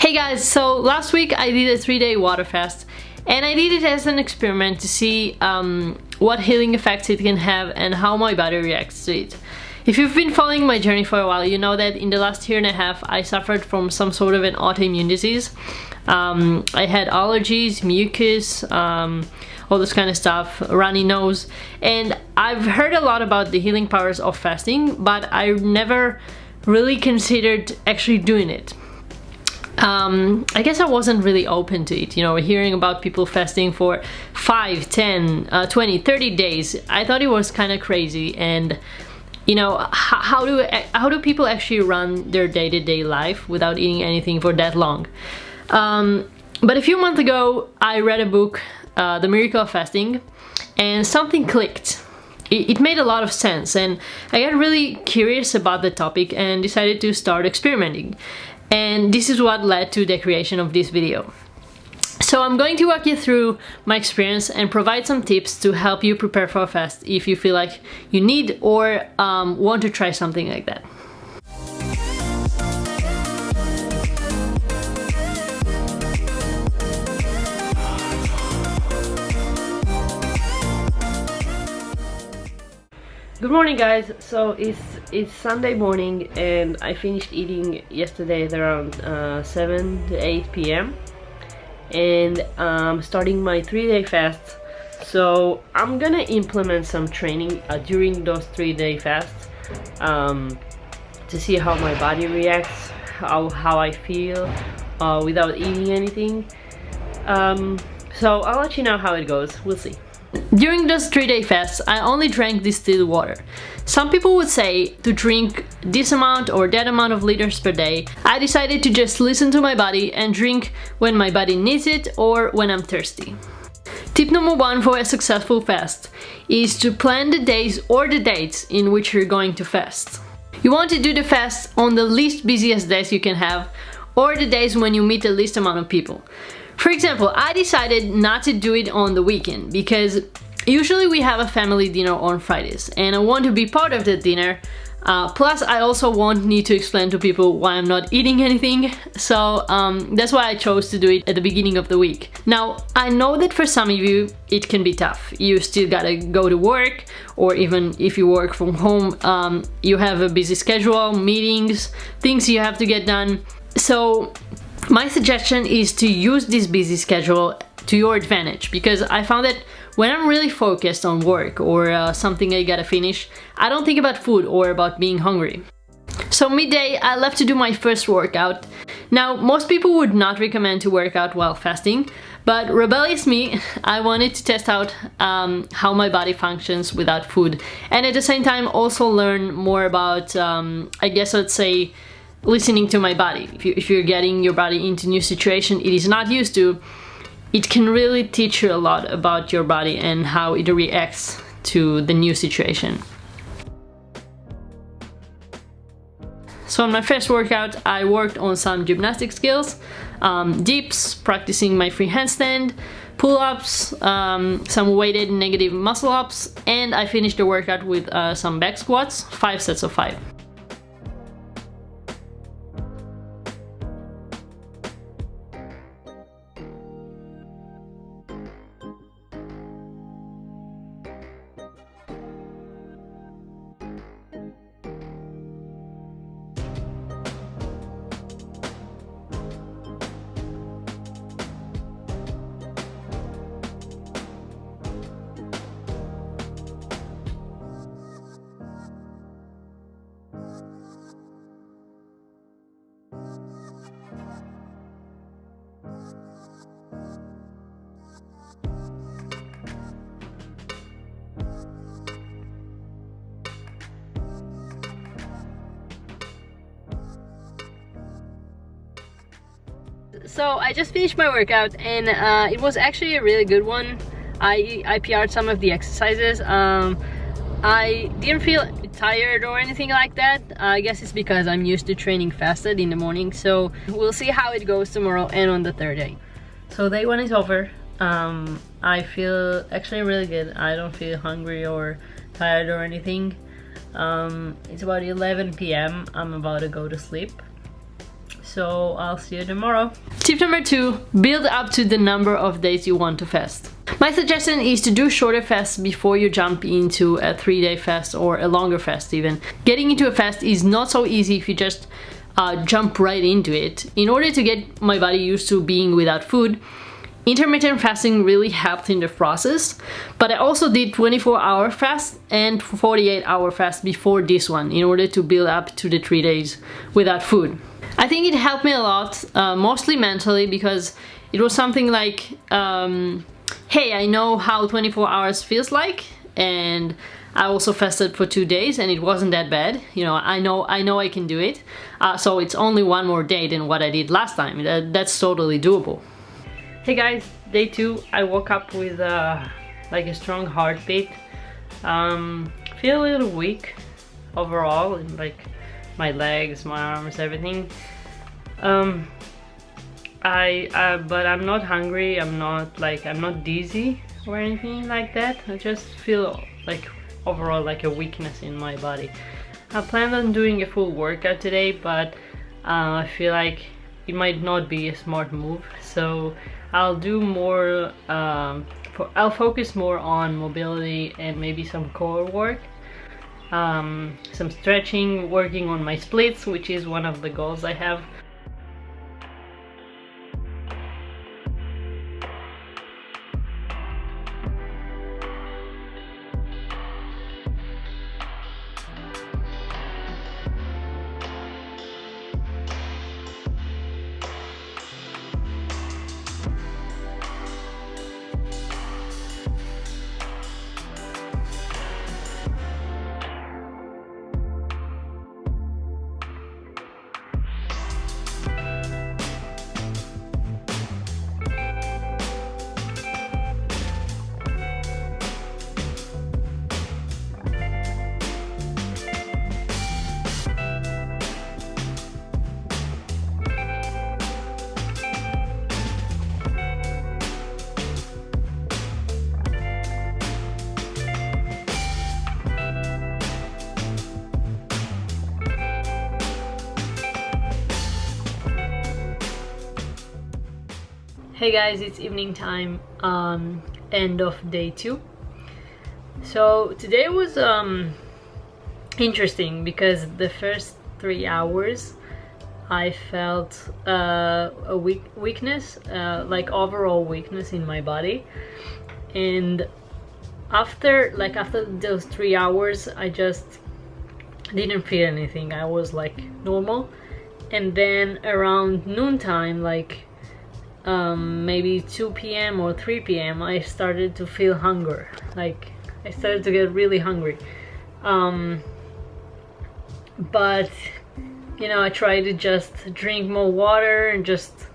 Hey guys, so last week I did a 3-day water fast and I did it as an experiment to see what healing effects it can have and how my body reacts to it. If you've been following my journey for a while, you know that in the last year and a half I suffered from some sort of an autoimmune disease. I had allergies, mucus, all this kind of stuff, runny nose, and I've heard a lot about the healing powers of fasting, but I never really considered actually doing it. I guess I wasn't really open to it, you know, hearing about people fasting for 5, 10, 20, 30 days. I thought it was kind of crazy, and you know, how do people actually run their day-to-day life without eating anything for that long? But a few months ago I read a book, The Miracle of Fasting, and something clicked. It made a lot of sense, and I got really curious about the topic and decided to start experimenting. And this is what led to the creation of this video. So I'm going to walk you through my experience and provide some tips to help you prepare for a fast if you feel like you need or want to try something like that. Good morning guys, so it's Sunday morning and I finished eating yesterday at around 7 to 8 p.m. and I'm starting my 3-day fast. So I'm gonna implement some training during those 3-day fasts to see how my body reacts, how I feel without eating anything. So I'll let you know how it goes, we'll see. During those 3-day fasts, I only drank distilled water. Some people would say to drink this amount or that amount of liters per day. I decided to just listen to my body and drink when my body needs it or when I'm thirsty. Tip number 1 for a successful fast is to plan the days or the dates in which you're going to fast. You want to do the fast on the least busiest days you can have, or the days when you meet the least amount of people. For example, I decided not to do it on the weekend because usually we have a family dinner on Fridays and I want to be part of the dinner. Plus I also won't need to explain to people why I'm not eating anything, so that's why I chose to do it at the beginning of the week. Now, I know that for some of you it can be tough. You still gotta go to work, or even if you work from home, you have a busy schedule, meetings, things you have to get done. So my suggestion is to use this busy schedule to your advantage, because I found that when I'm really focused on work or something I gotta finish, I don't think about food or about being hungry. So midday, I left to do my first workout. Now, most people would not recommend to work out while fasting, but rebellious me, I wanted to test out how my body functions without food, and at the same time also learn more about, I guess I'd say, listening to my body. If you're getting your body into a new situation it is not used to, it can really teach you a lot about your body and how it reacts to the new situation. So on my first workout I worked on some gymnastic skills, dips, practicing my free handstand, pull-ups, some weighted negative muscle ups, and I finished the workout with some back squats, 5 sets of 5. So I just finished my workout and it was actually a really good one. I PR'd some of the exercises. I didn't feel tired or anything like that. I guess it's because I'm used to training fasted in the morning, so we'll see how it goes tomorrow and on the 3rd day. So day 1 is over. I feel actually really good. I don't feel hungry or tired or anything. It's about 11 p.m. I'm about to go to sleep. so I'll see you tomorrow. Tip number 2, build up to the number of days you want to fast. My suggestion is to do shorter fasts before you jump into a 3-day fast or a longer fast even. Getting into a fast is not so easy if you just jump right into it. In order to get my body used to being without food, intermittent fasting really helped in the process, but I also did 24-hour fast and 48-hour fast before this one in order to build up to the 3 days without food. I think it helped me a lot, mostly mentally, because it was something like, hey, I know how 24 hours feels like, and I also fasted for 2 days and it wasn't that bad. You know I can do it. So it's only one more day than what I did last time. That's totally doable. Hey guys, day 2. I woke up with like a strong heartbeat. Feel a little weak overall, in like my legs, my arms, everything. But I'm not hungry. I'm not dizzy or anything like that. I just feel like overall like a weakness in my body. I planned on doing a full workout today, but I feel like it might not be a smart move. So I'll do more. I'll focus more on mobility and maybe some core work. Some stretching, working on my splits, which is one of the goals I have. Hey guys, it's evening time, end of day 2. So today was interesting because the first 3 hours I felt a weakness, like overall weakness in my body, and after those 3 hours I just didn't feel anything. I was like normal, and then around noontime, like maybe 2 p.m. or 3 p.m. I started to feel hunger. Like I started to get really hungry. But you know, I tried to just drink more water and just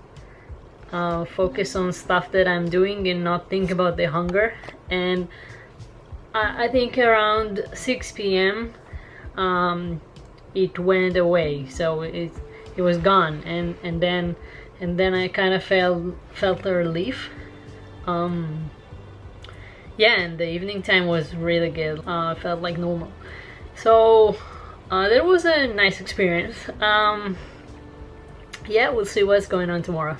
focus on stuff that I'm doing and not think about the hunger. And I think around 6 p.m. It went away, so it was gone, and then I kind of felt a relief. Yeah, and the evening time was really good. I felt like normal, so that was a nice experience. Yeah, we'll see what's going on tomorrow.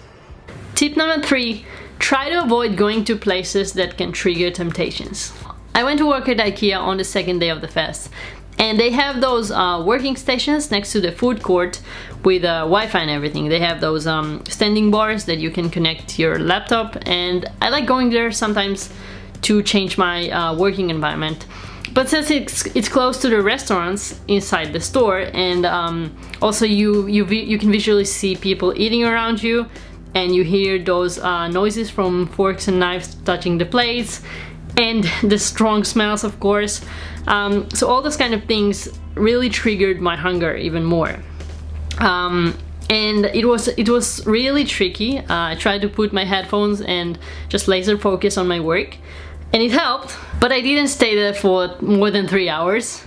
Tip number 3, try to avoid going to places that can trigger temptations. I went to work at IKEA on the second day of the fast, and they have those working stations next to the food court with Wi-Fi and everything. They have those standing bars that you can connect to your laptop, and I like going there sometimes to change my working environment. But since it's close to the restaurants inside the store, and also you can visually see people eating around you, and you hear those noises from forks and knives touching the plates, and the strong smells, of course. So all those kind of things really triggered my hunger even more. And it was really tricky. I tried to put my headphones and just laser focus on my work, and it helped, but I didn't stay there for more than 3 hours.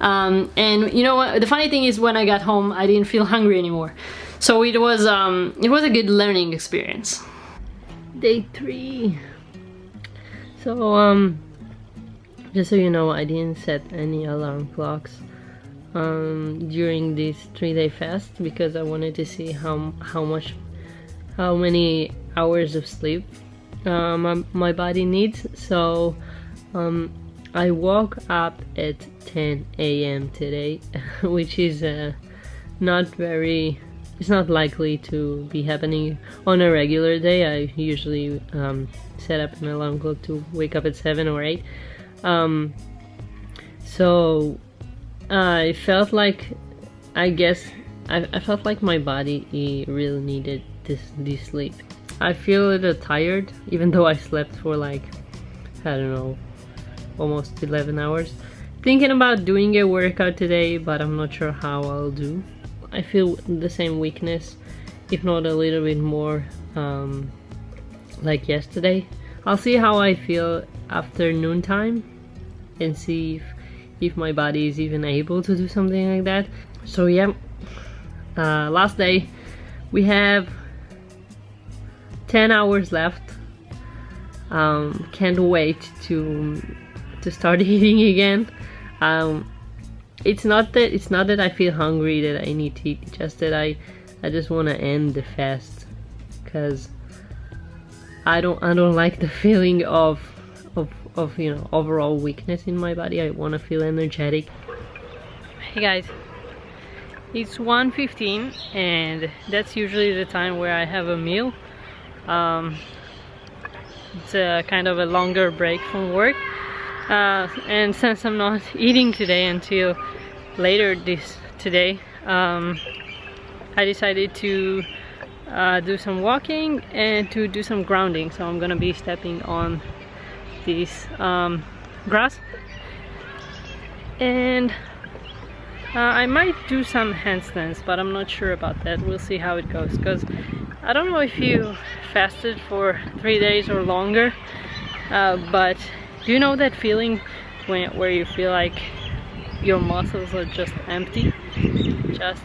And you know what, the funny thing is, when I got home I didn't feel hungry anymore. So it was a good learning experience. Day 3. So just so you know, I didn't set any alarm clocks. during this 3-day fast because I wanted to see how many hours of sleep my body needs. So I woke up at 10 a.m. today, which is it's not likely to be happening on a regular day. I usually set up an alarm clock to wake up at 7 or 8. So I felt like, I felt like my body really needed this sleep. I feel a little tired, even though I slept for like, I don't know, almost 11 hours. Thinking about doing a workout today, but I'm not sure how I'll do. I feel the same weakness, if not a little bit more, like yesterday. I'll see how I feel after noontime and see if my body is even able to do something like that. So yeah, last day. We have 10 hours left. Can't wait to start eating again. It's not that I feel hungry that I need to eat, it's just that I just want to end the fast, because I don't like the feeling of you know, overall weakness in my body. I want to feel energetic. Hey guys, it's 1:15 and that's usually the time where I have a meal. It's a kind of a longer break from work. And since I'm not eating today until later today, I decided to do some walking and to do some grounding. So I'm gonna be stepping on this grass, and I might do some handstands, but I'm not sure about that. We'll see how it goes, because I don't know if you fasted for 3 days or longer, but do you know that feeling where you feel like your muscles are just empty? Just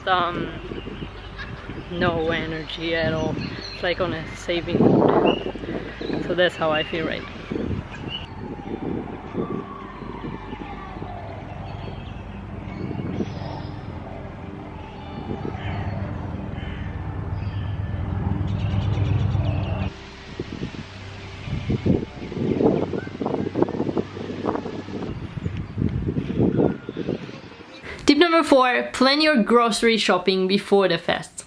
no energy at all. It's like on a saving mode. So that's how I feel right now. Tip number 4, plan your grocery shopping before the fast.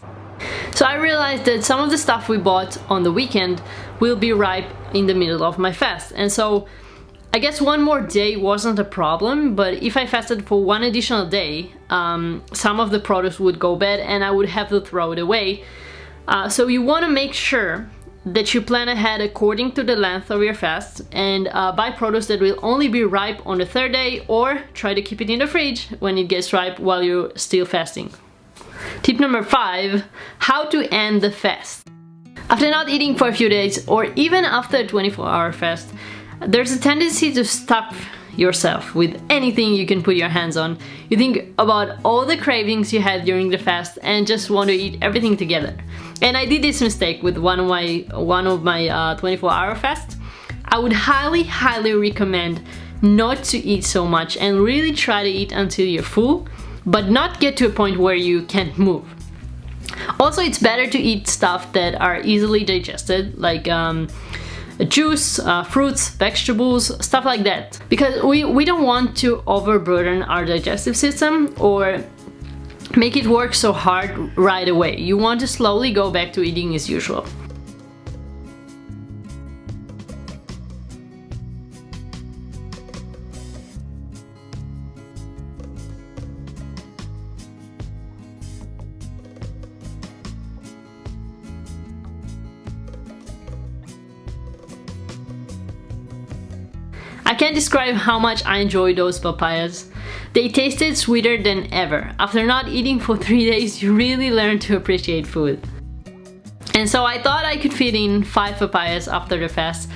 So I realized that some of the stuff we bought on the weekend will be ripe in the middle of my fast. And so I guess one more day wasn't a problem, but if I fasted for one additional day, some of the produce would go bad and I would have to throw it away. So you want to make sure that you plan ahead according to the length of your fast and buy produce that will only be ripe on the 3rd day, or try to keep it in the fridge when it gets ripe while you're still fasting. Tip number 5, how to end the fast. After not eating for a few days, or even after a 24-hour fast, there's a tendency to stuff yourself with anything you can put your hands on. You think about all the cravings you had during the fast and just want to eat everything together. And I did this mistake with one of my 24-hour fasts. I would highly recommend not to eat so much and really try to eat until you're full, but not get to a point where you can't move. Also, it's better to eat stuff that are easily digested, like juice, fruits, vegetables, stuff like that, because we don't want to overburden our digestive system or make it work so hard right away. You want to slowly go back to eating as usual. I can't describe how much I enjoyed those papayas. They tasted sweeter than ever. After not eating for 3 days, you really learn to appreciate food. And so I thought I could fit in 5 papayas after the fast,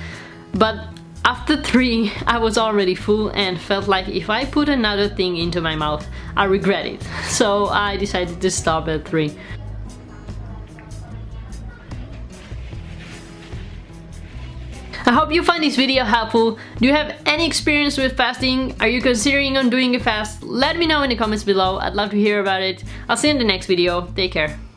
but after 3, I was already full and felt like if I put another thing into my mouth, I regret it. So I decided to stop at 3. I hope you find this video helpful. Do you have any experience with fasting? Are you considering on doing a fast? Let me know in the comments below. I'd love to hear about it. I'll see you in the next video. Take care.